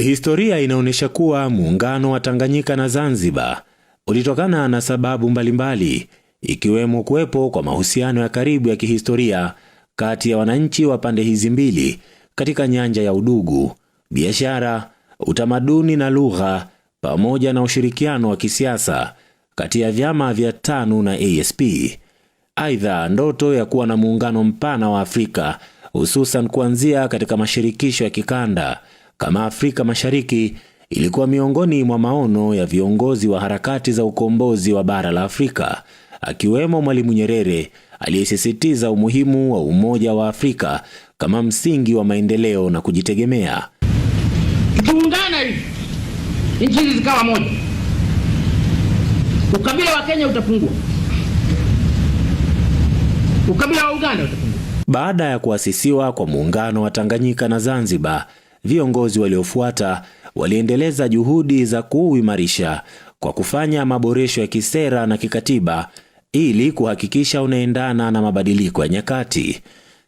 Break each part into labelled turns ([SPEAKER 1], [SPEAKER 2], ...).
[SPEAKER 1] Historia inaonyesha kuwa muungano wa Tanganyika na Zanzibar ulitokana na sababu mbalimbali, ikiwemo kuwepo kwa mahusiano ya karibu ya kihistoria kati ya wananchi wa pande hizi mbili katika nyanja ya udugu, biashara, utamaduni na lugha, pamoja na ushirikiano wa kisiasa kati ya vyama vya TANU na ASP. Aidha, ndoto ya kuwa na muungano mpana wa Afrika, hususan kuanzia katika mashirikisho ya kikanda kama Afrika Mashariki, ilikuwa miongoni mwa maono ya viongozi wa harakati za ukombozi wa bara la Afrika, akiwemo Mwalimu Nyerere aliyesisitiza umuhimu wa umoja wa Afrika kama msingi wa maendeleo na kujitegemea.
[SPEAKER 2] Tuungana hivi, nchi zikawa moja, ukabila wa Kenya utapungua, ukabila wa Uganda utapungua.
[SPEAKER 1] Baada ya kuasisiwa kwa muungano wa Tanganyika na Zanzibar, viongozi waliofuata waliendeleza juhudi za kuuimarisha kwa kufanya maboresho ya kisera na kikatiba ili kuhakikisha unaendana na mabadiliko ya nyakati.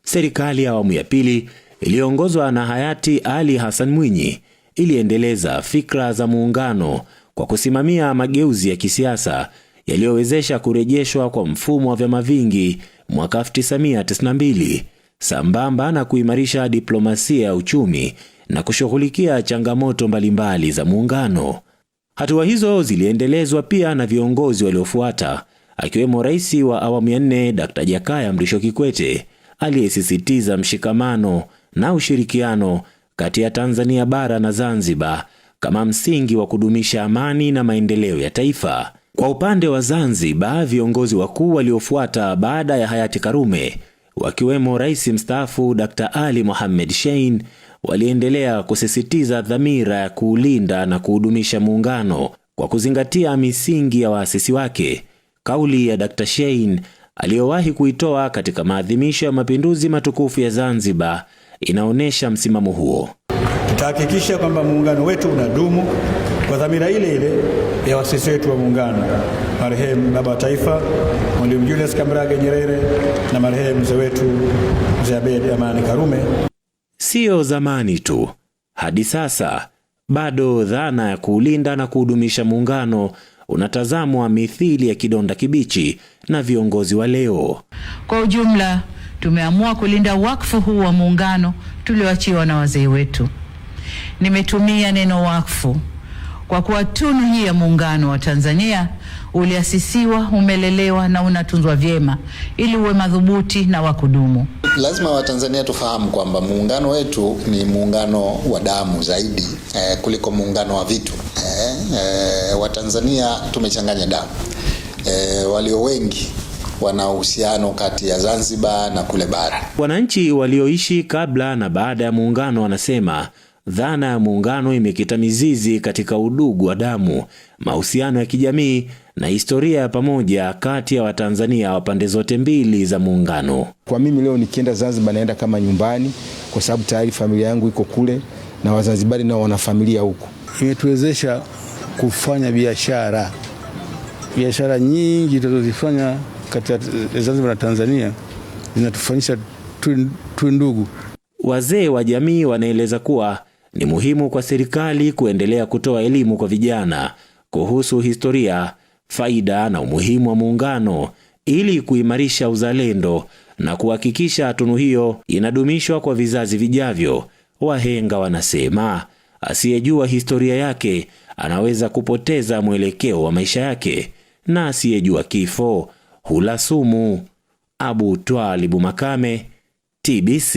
[SPEAKER 1] Serikali ya awamu ya pili iliyoongozwa na hayati Ali Hassan Mwinyi iliendeleza fikra za muungano kwa kusimamia mageuzi ya kisiasa yaliyowezesha kurejeshwa kwa mfumo wa vyama vingi mwaka 1992, sambamba na kuimarisha diplomasia ya uchumi na kushughulikia changamoto mbalimbali za muungano. Hatua hizo ziliendelezwa pia na viongozi waliofuata, akiwemo Rais wa awamu ya 4 Dr. Jakaya Mrisho Kikwete, aliyesisitiza mshikamano na ushirikiano kati ya Tanzania bara na Zanzibar kama msingi wa kudumisha amani na maendeleo ya taifa. Kwa upande wa Zanzibar, viongozi wakuu waliofuata baada ya hayati Karume, wakiwemo Rais mstaafu Dr. Ali Mohamed Shein, waliendelea kusisitiza dhamira ya kuulinda na kuhudumisha muungano kwa kuzingatia misingi ya waasisi wake. Kauli ya Dr. Shein aliyowahi kuitoa katika maadhimisho ya mapinduzi matukufu ya Zanzibar inaonesha msimamo huo.
[SPEAKER 3] Tutahakikisha kwamba muungano wetu unadumu kwa dhamira ile ile ya waasisi wetu wa muungano, marehemu baba wa taifa Mwalimu Julius Kambarage Nyerere na marehemu mzee wetu Mzee Abeid Amani Karume.
[SPEAKER 1] Sio zamani tu, hadi sasa bado dhana ya kuulinda na kuhudumisha muungano unatazamwa mithili ya kidonda kibichi na viongozi wa leo.
[SPEAKER 4] Kwa ujumla, tumeamua kulinda wakfu huu wa muungano tulioachiwa na wazee wetu. Nimetumia neno wakfu kwa kuwa tunu hii ya muungano wa Tanzania uliasisiwa, umelelewa na unatunzwa vyema ili uwe madhubuti na wa kudumu.
[SPEAKER 5] Lazima Watanzania tufahamu kwamba muungano wetu ni muungano wa damu zaidi kuliko muungano wa vitu. Watanzania tumechanganya damu. Walio wengi wana uhusiano kati ya Zanzibar na kule bara.
[SPEAKER 1] Wananchi walioishi kabla na baada ya muungano wanasema dhana ya muungano imekita mizizi katika udugu wa damu, mahusiano ya kijamii na historia ya pamoja kati ya Watanzania wa pande zote mbili za muungano.
[SPEAKER 6] Kwa mimi leo nikienda Zanzibar naenda kama nyumbani, kwa sababu tayari familia yangu iko kule na Wazanzibari nao wana familia huko.
[SPEAKER 7] Imetuwezesha kufanya biashara nyingi tunazofanya kati ya Zanzibar na Tanzania zinatufanyisha tu ndugu.
[SPEAKER 1] Wazee wa jamii wanaeleza kuwa ni muhimu kwa serikali kuendelea kutoa elimu kwa vijana kuhusu historia, faida na umuhimu wa muungano ili kuimarisha uzalendo na kuhakikisha tunu hiyo inadumishwa kwa vizazi vijavyo. Wahenga wanasema, asiyejua historia yake anaweza kupoteza mwelekeo wa maisha yake, na asiyejua kifo hula sumu. Abu Twalibu Makame, TBC.